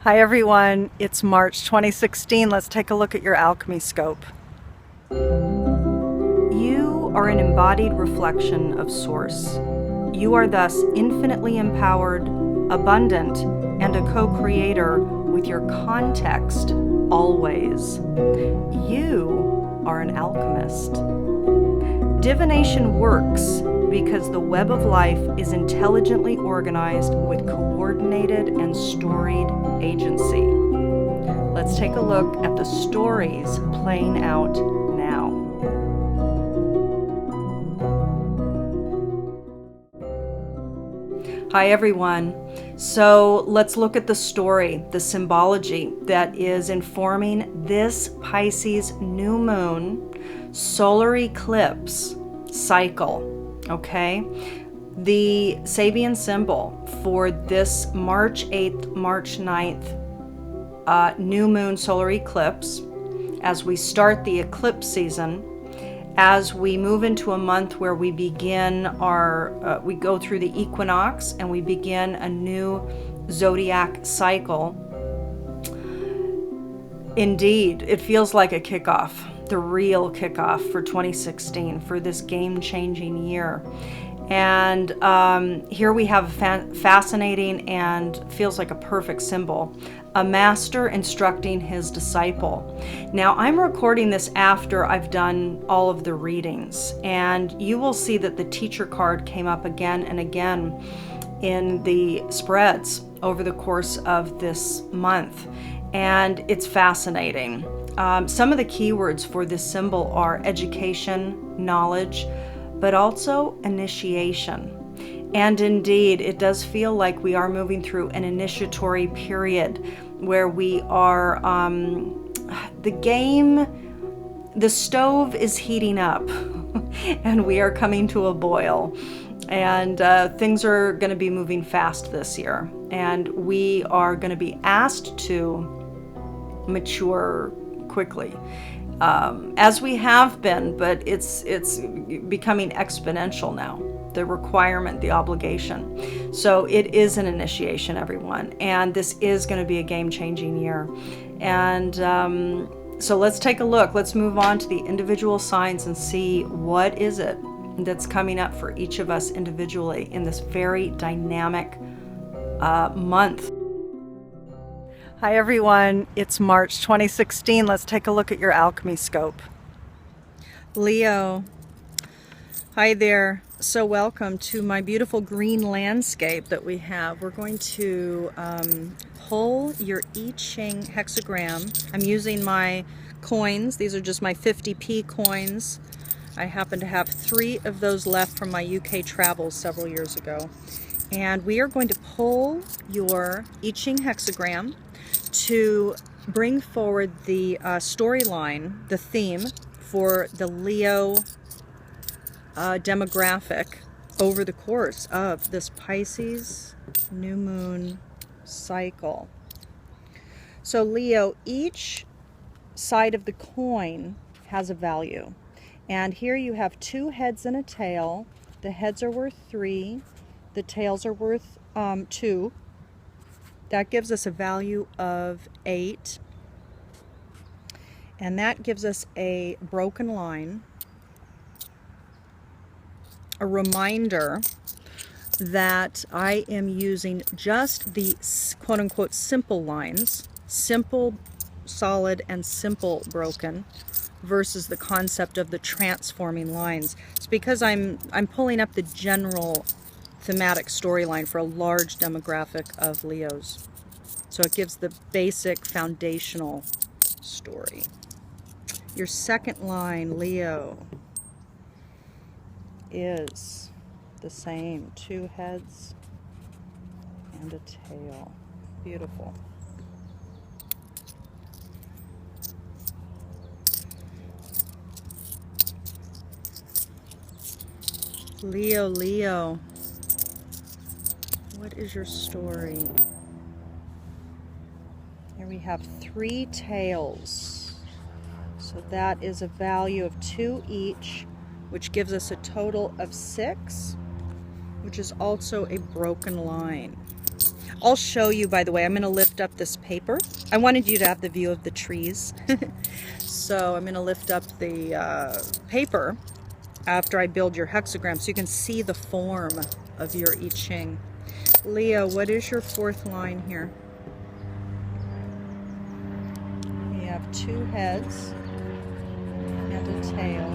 Hi everyone, it's March 2016. Let's take a look at your alchemy scope. You are an embodied reflection of Source. You are thus infinitely empowered, abundant, and a co-creator with your context always. You are an alchemist. Divination works because the web of life is intelligently organized with coordinated and storied agency. Let's take a look at the stories playing out now. Hi everyone. So let's look at the story, the symbology that is informing this Pisces New Moon solar eclipse cycle. Okay, the Sabian symbol for this March 8th, March 9th new moon solar eclipse, as we start the eclipse season, as we move into a month where we begin our, we go through the equinox and we begin a new zodiac cycle. Indeed, it feels like a kickoff. The real kickoff for 2016, for this game-changing year. And here we have a fascinating and feels like a perfect symbol, a master instructing his disciple. Now I'm recording this after I've done all of the readings, and you will see that the teacher card came up again and again in the spreads over the course of this month, and it's fascinating. Some of the keywords for this symbol are education, knowledge, but also initiation. And indeed, it does feel like we are moving through an initiatory period where we are, the stove is heating up and we are coming to a boil. And things are going to be moving fast this year. And we are going to be asked to mature quickly, as we have been, but it's becoming exponential now, the requirement, the obligation. So it is an initiation, everyone, and this is going to be a game-changing year. And so let's take a look. Let's move on to the individual signs and see what is it that's coming up for each of us individually in this very dynamic month. Hi everyone, it's March 2016. Let's take a look at your alchemy scope. Leo, hi there. So welcome to my beautiful green landscape that we have. We're going to pull your I Ching hexagram. I'm using my coins. These are just my 50p coins. I happen to have 3 of those left from my UK travels several years ago. And we are going to pull your I Ching hexagram to bring forward the storyline, the theme for the Leo demographic over the course of this Pisces New Moon cycle. So Leo, each side of the coin has a value. And here you have 2 heads and a tail. The heads are worth 3. The tails are worth 2. That gives us a value of 8. And that gives us a broken line, a reminder that I am using just the quote-unquote simple lines, simple, solid, and simple broken, versus the concept of the transforming lines. It's because I'm pulling up the general thematic storyline for a large demographic of Leos. So it gives the basic foundational story. Your second line, Leo, is the same. 2 heads and a tail. Beautiful. Leo, Leo. What is your story? Here we have 3 tails. So that is a value of 2 each, which gives us a total of 6, which is also a broken line. I'll show you, by the way. I'm going to lift up this paper. I wanted you to have the view of the trees. So I'm going to lift up the paper after I build your hexagram so you can see the form of your I Ching. Leo, what is your fourth line here? You have two heads and a tail.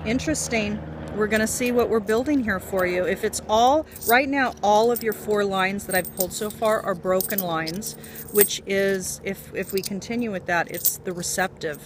Interesting. We're going to see what we're building here for you. If it's all, right now, all of your 4 lines that I've pulled so far are broken lines, which is, if we continue with that, it's the receptive.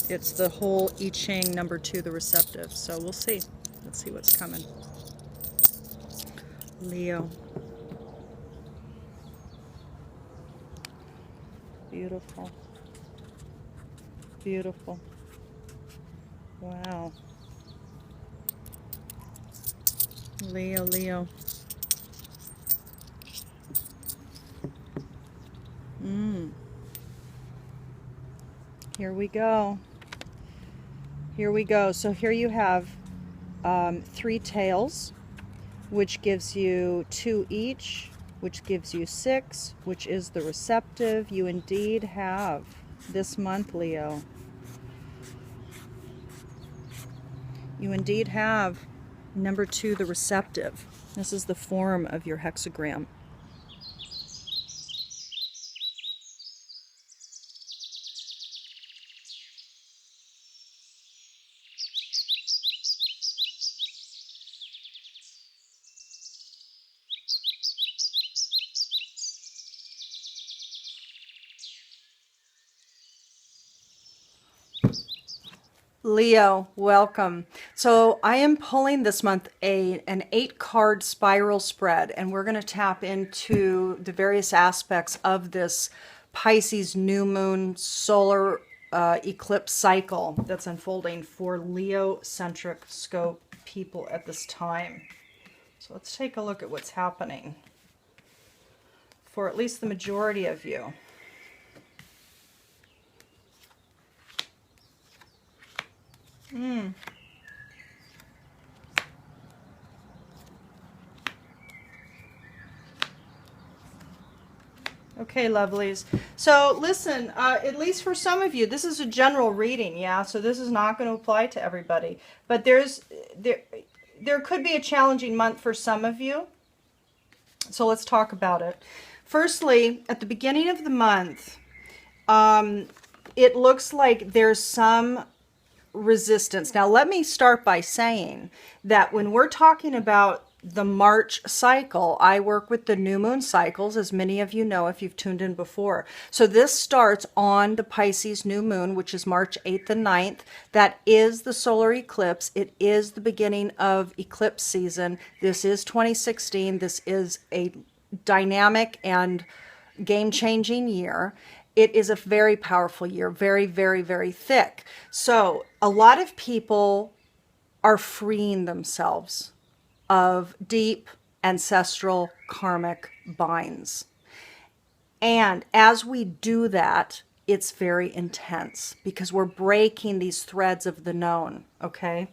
It's the whole I Ching number 2, the receptive. So we'll see. Let's see what's coming. Leo. Beautiful. Beautiful. Wow. Leo, Leo. Here we go. Here we go. So here you have 3 tails, which gives you 2 each, which gives you 6, which is the receptive. You indeed have this month, Leo. You indeed have number 2, the receptive. This is the form of your hexagram. Leo, welcome. So I am pulling this month an 8-card spiral spread, and we're going to tap into the various aspects of this Pisces New Moon solar eclipse cycle that's unfolding for Leo-centric scope people at this time. So let's take a look at what's happening for at least the majority of you. Okay, lovelies. So listen, at least for some of you, this is a general reading, yeah? So this is not going to apply to everybody. But there could be a challenging month for some of you. So let's talk about it. Firstly, at the beginning of the month, it looks like there's some resistance. Now, let me start by saying that when we're talking about the March cycle, I work with the new moon cycles, as many of you know if you've tuned in before. So this starts on the Pisces new moon, which is March 8th and 9th. That is the solar eclipse. It is the beginning of eclipse season. This is 2016. This is a dynamic and game-changing year. It is a very powerful year, very, very, very thick. So a lot of people are freeing themselves of deep ancestral karmic binds. And as we do that, it's very intense because we're breaking these threads of the known, okay?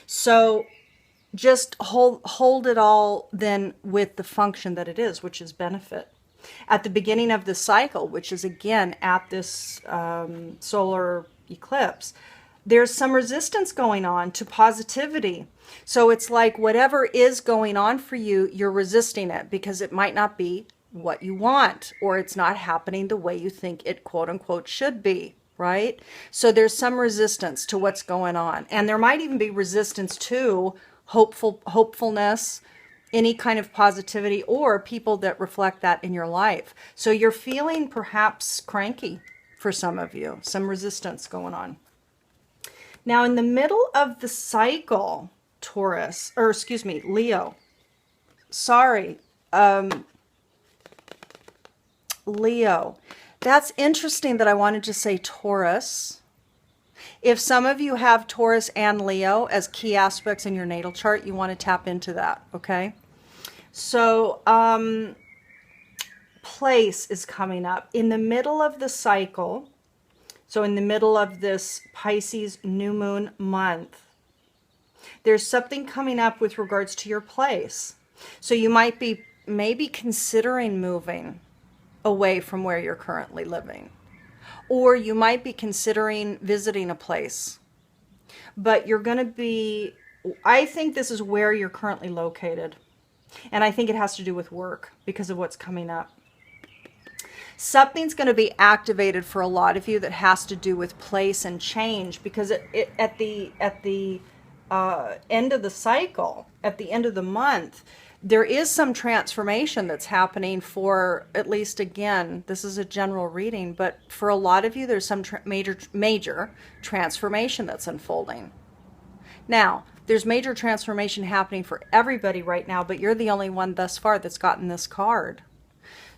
So just hold it all then with the function that it is, which is benefit. At the beginning of the cycle, which is again at this solar eclipse, there's some resistance going on to positivity. So it's like whatever is going on for you, you're resisting it because it might not be what you want, or it's not happening the way you think it quote unquote should be, right? So there's some resistance to what's going on. And there might even be resistance to hopefulness, any kind of positivity, or people that reflect that in your life. So you're feeling perhaps cranky for some of you, some resistance going on. Now in the middle of the cycle, Taurus, or excuse me, Leo, sorry, Leo, that's interesting that I wanted to say Taurus. If some of you have Taurus and Leo as key aspects in your natal chart, you want to tap into that, okay? So, place is coming up in the middle of the cycle. So in the middle of this Pisces new moon month, there's something coming up with regards to your place. So you might be maybe considering moving away from where you're currently living. Or you might be considering visiting a place. But you're going to be, I think this is where you're currently located. And I think it has to do with work because of what's coming up. Something's going to be activated for a lot of you that has to do with place and change, because at the end of the cycle, at the end of the month, there is some transformation that's happening for, at least, again, this is a general reading, but for a lot of you, there's some major transformation that's unfolding. Now, there's major transformation happening for everybody right now, but you're the only one thus far that's gotten this card.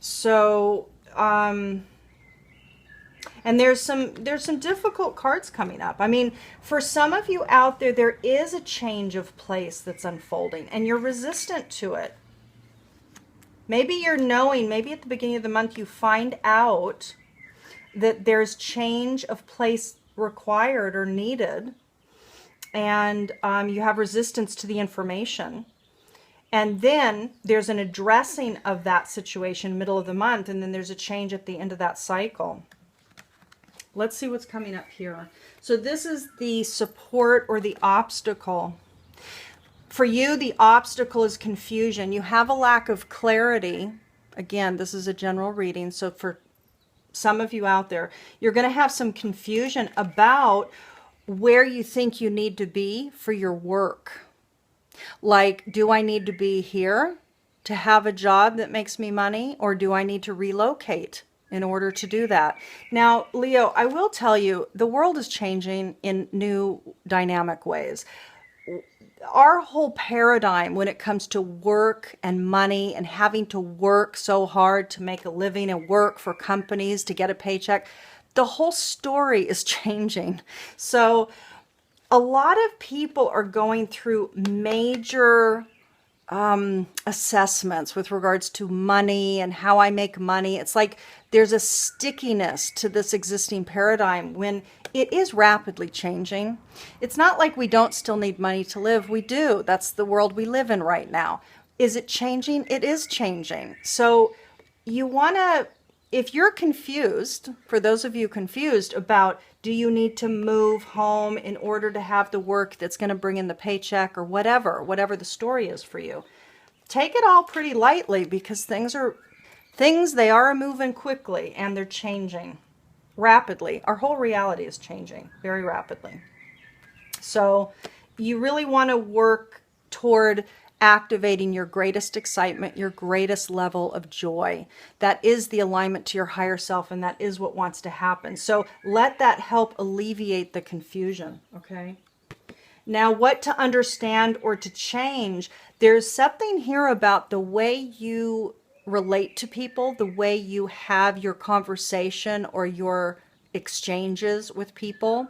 So, and there's some difficult cards coming up. I mean, for some of you out there, there is a change of place that's unfolding, and you're resistant to it. Maybe you're knowing, maybe at the beginning of the month you find out that there's change of place required or needed, and you have resistance to the information. And then there's an addressing of that situation middle of the month, and then there's a change at the end of that cycle. Let's see what's coming up here. So this is the support or the obstacle. For you, the obstacle is confusion. You have a lack of clarity. Again, this is a general reading. So for some of you out there, you're going to have some confusion about where you think you need to be for your work. Like, do I need to be here to have a job that makes me money, or do I need to relocate in order to do that? Now, Leo, I will tell you, the world is changing in new dynamic ways. Our whole paradigm when it comes to work and money and having to work so hard to make a living and work for companies to get a paycheck, the whole story is changing. So a lot of people are going through major assessments with regards to money and how I make money. It's like there's a stickiness to this existing paradigm when it is rapidly changing. It's not like we don't still need money to live. We do. That's the world we live in right now. Is it changing? It is changing. So you want to, if you're confused, for those of you confused about, do you need to move home in order to have the work that's going to bring in the paycheck or whatever the story is for you, take it all pretty lightly, because things they are moving quickly and they're changing rapidly. Our whole reality is changing very rapidly. So you really want to work toward activating your greatest excitement, your greatest level of joy. That is the alignment to your higher self, and that is what wants to happen. So let that help alleviate the confusion, okay? Now, what to understand or to change, there's something here about the way you relate to people, the way you have your conversation or your exchanges with people.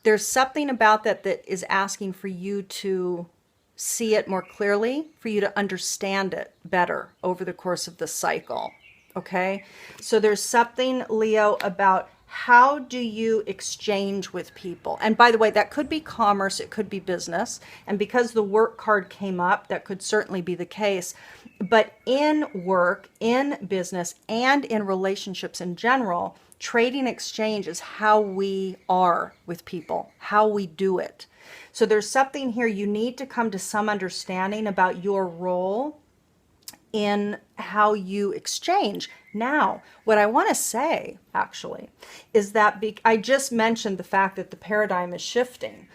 There's something about that is asking for you to see it more clearly, for you to understand it better over the course of the cycle, okay? So there's something, Leo, about how do you exchange with people? And by the way, that could be commerce, it could be business. And because the work card came up, that could certainly be the case. But in work, in business, and in relationships in general, trading exchange is how we are with people, how we do it. So there's something here, you need to come to some understanding about your role in how you exchange. Now, what I want to say, actually, is that I just mentioned the fact that the paradigm is shifting.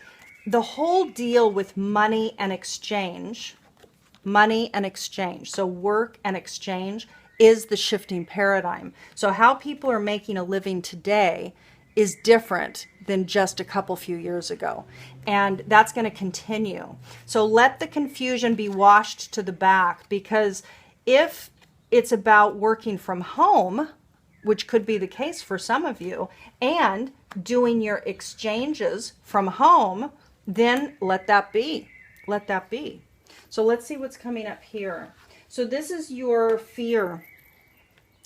The whole deal with money and exchange, so work and exchange, is the shifting paradigm. So how people are making a living today is different than just a couple few years ago. And that's going to continue. So let the confusion be washed to the back, because if it's about working from home, which could be the case for some of you, and doing your exchanges from home, then let that be. Let that be. So let's see what's coming up here. So this is your fear.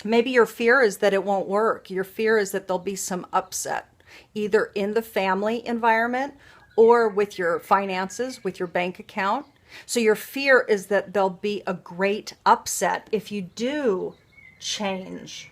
Maybe your fear is that it won't work. Your fear is that there'll be some upset, either in the family environment or with your finances, with your bank account. So your fear is that there'll be a great upset if you do change.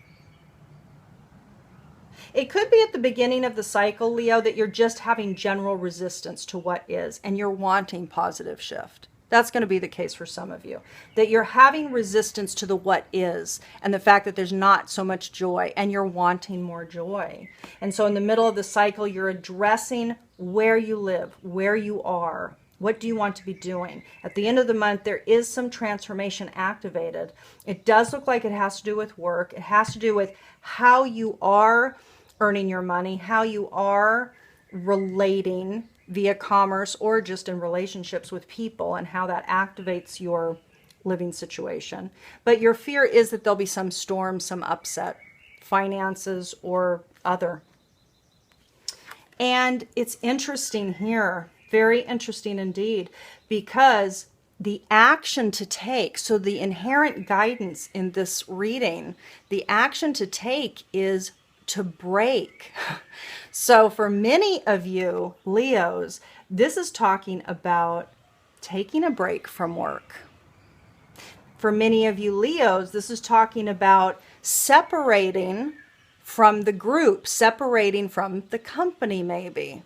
It could be at the beginning of the cycle, Leo, that you're just having general resistance to what is, and you're wanting positive shift. That's going to be the case for some of you, that you're having resistance to the what is and the fact that there's not so much joy, and you're wanting more joy. And so in the middle of the cycle, you're addressing where you live, where you are. What do you want to be doing? At the end of the month, there is some transformation activated. It does look like it has to do with work. It has to do with how you are earning your money, how you are relating via commerce or just in relationships with people, and how that activates your living situation. But your fear is that there'll be some storm, some upset, finances or other. And it's interesting here, very interesting indeed, because the action to take, so the inherent guidance in this reading, the action to take is to break. So for many of you Leos, this is talking about taking a break from work. For many of you Leos, this is talking about separating from the group, separating from the company maybe.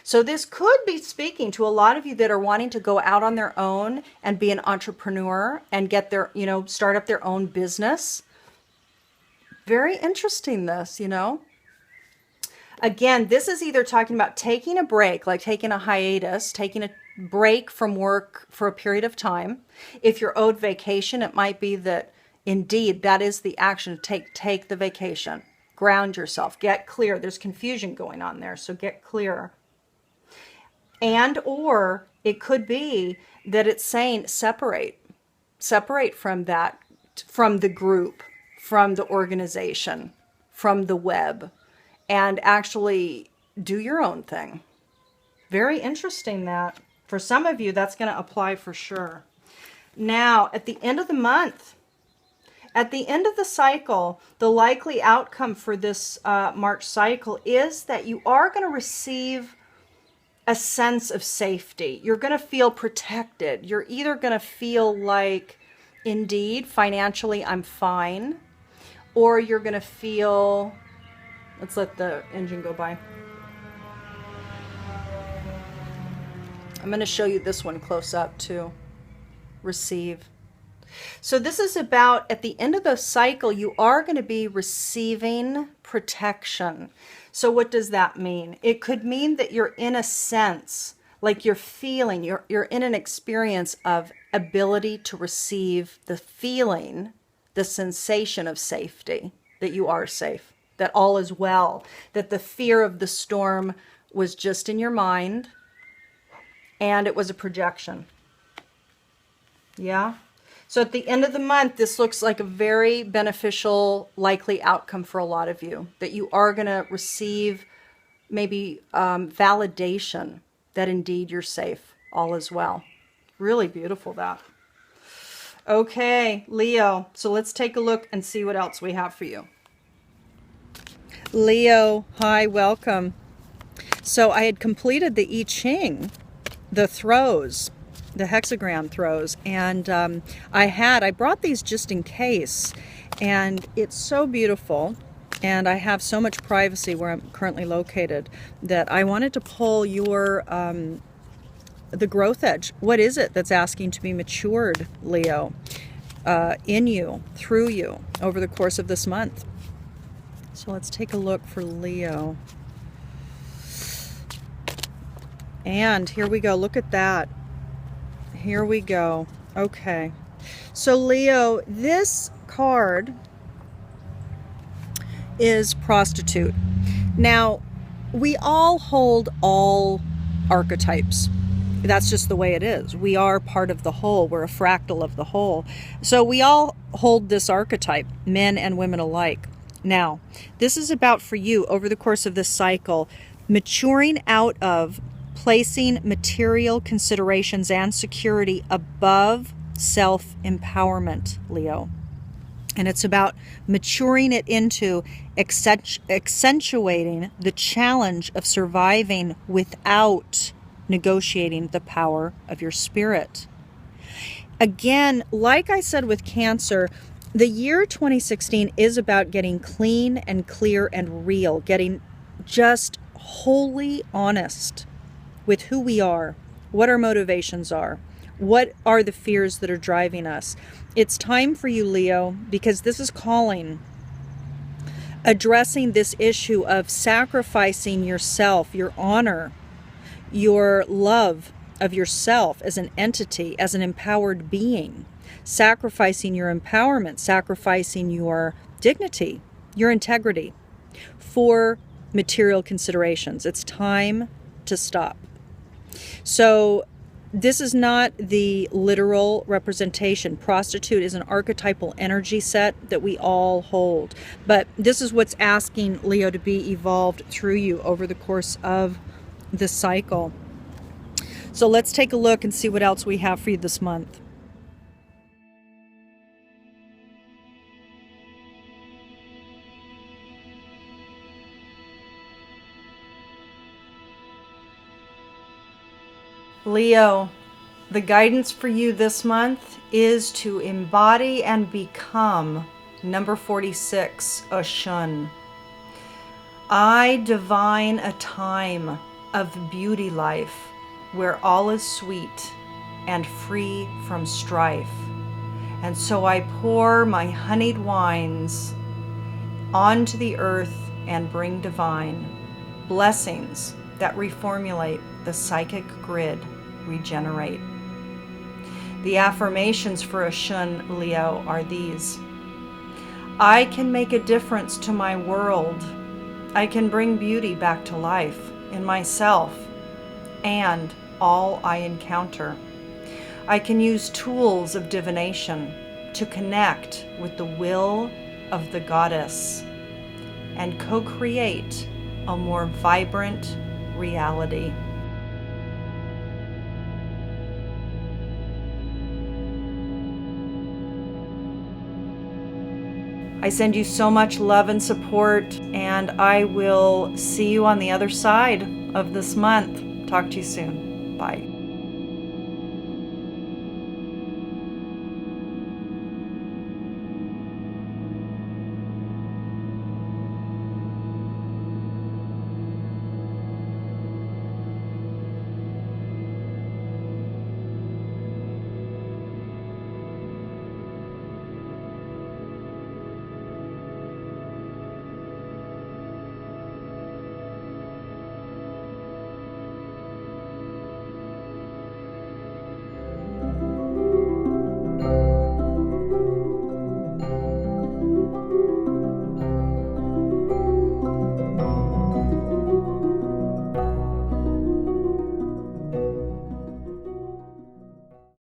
So this could be speaking to a lot of you that are wanting to go out on their own and be an entrepreneur and get their, start up their own business. Very interesting this, Again, this is either talking about taking a break, like taking a hiatus, taking a break from work for a period of time. If you're owed vacation, it might be that indeed that is the action to take the vacation. Ground yourself, get clear. There's confusion going on there, so get clear. And or it could be that it's saying separate from that, from the group, from the organization, from the web, and actually do your own thing. Very interesting that. For some of you, that's going to apply for sure. Now, at the end of the month, at the end of the cycle, the likely outcome for this March cycle is that you are going to receive a sense of safety. You're going to feel protected. You're either going to feel like, indeed, financially, I'm fine, or you're going to feel, let's let the engine go by. I'm going to show you this one close up too. Receive. So this is about, at the end of the cycle, you are going to be receiving protection. So what does that mean? It could mean that you're in a sense, like you're feeling, you're in an experience of ability to receive the feeling, the sensation of safety, that you are safe, that all is well, that the fear of the storm was just in your mind and it was a projection. Yeah? So at the end of the month, this looks like a very beneficial, likely outcome for a lot of you, that you are going to receive maybe validation that indeed you're safe, all is well. Really beautiful, that. Okay, Leo, so let's take a look and see what else we have for you. Leo, hi, welcome. So I had completed the I Ching, the throws, the hexagram throws, and I brought these just in case, and it's so beautiful, and I have so much privacy where I'm currently located that I wanted to pull your the growth edge. What is it that's asking to be matured, Leo, in you, through you, over the course of this month? So let's take a look for Leo. And here we go. Look at that. Here we go. Okay. So Leo, this card is Prostitute. Now, we all hold all archetypes. That's just the way it is. We are part of the whole. We're a fractal of the whole. So we all hold this archetype, men and women alike. Now, this is about for you over the course of this cycle, maturing out of placing material considerations and security above self-empowerment, Leo. And it's about maturing it into accentuating the challenge of surviving without negotiating the power of your spirit. Again, like I said with Cancer, the year 2016 is about getting clean and clear and real, getting just wholly honest with who we are, what our motivations are, what are the fears that are driving us. It's time for you, Leo, because this is calling, addressing this issue of sacrificing yourself, your honor, your love of yourself as an entity, as an empowered being, sacrificing your empowerment, sacrificing your dignity, your integrity for material considerations. It's time to stop. So this is not the literal representation. Prostitute is an archetypal energy set that we all hold. But this is what's asking Leo to be evolved through you over the course of the cycle. So let's take a look and see what else we have for you this month. Leo, the guidance for you this month is to embody and become number 46, Oshun. I divine a time of beauty life where all is sweet and free from strife. And so I pour my honeyed wines onto the earth and bring divine blessings that reformulate the psychic grid, regenerate. The affirmations for Oshun, Leo, are these. I can make a difference to my world. I can bring beauty back to life in myself and all I encounter. I can use tools of divination to connect with the will of the goddess and co-create a more vibrant reality. I send you so much love and support, and I will see you on the other side of this month. Talk to you soon. Bye.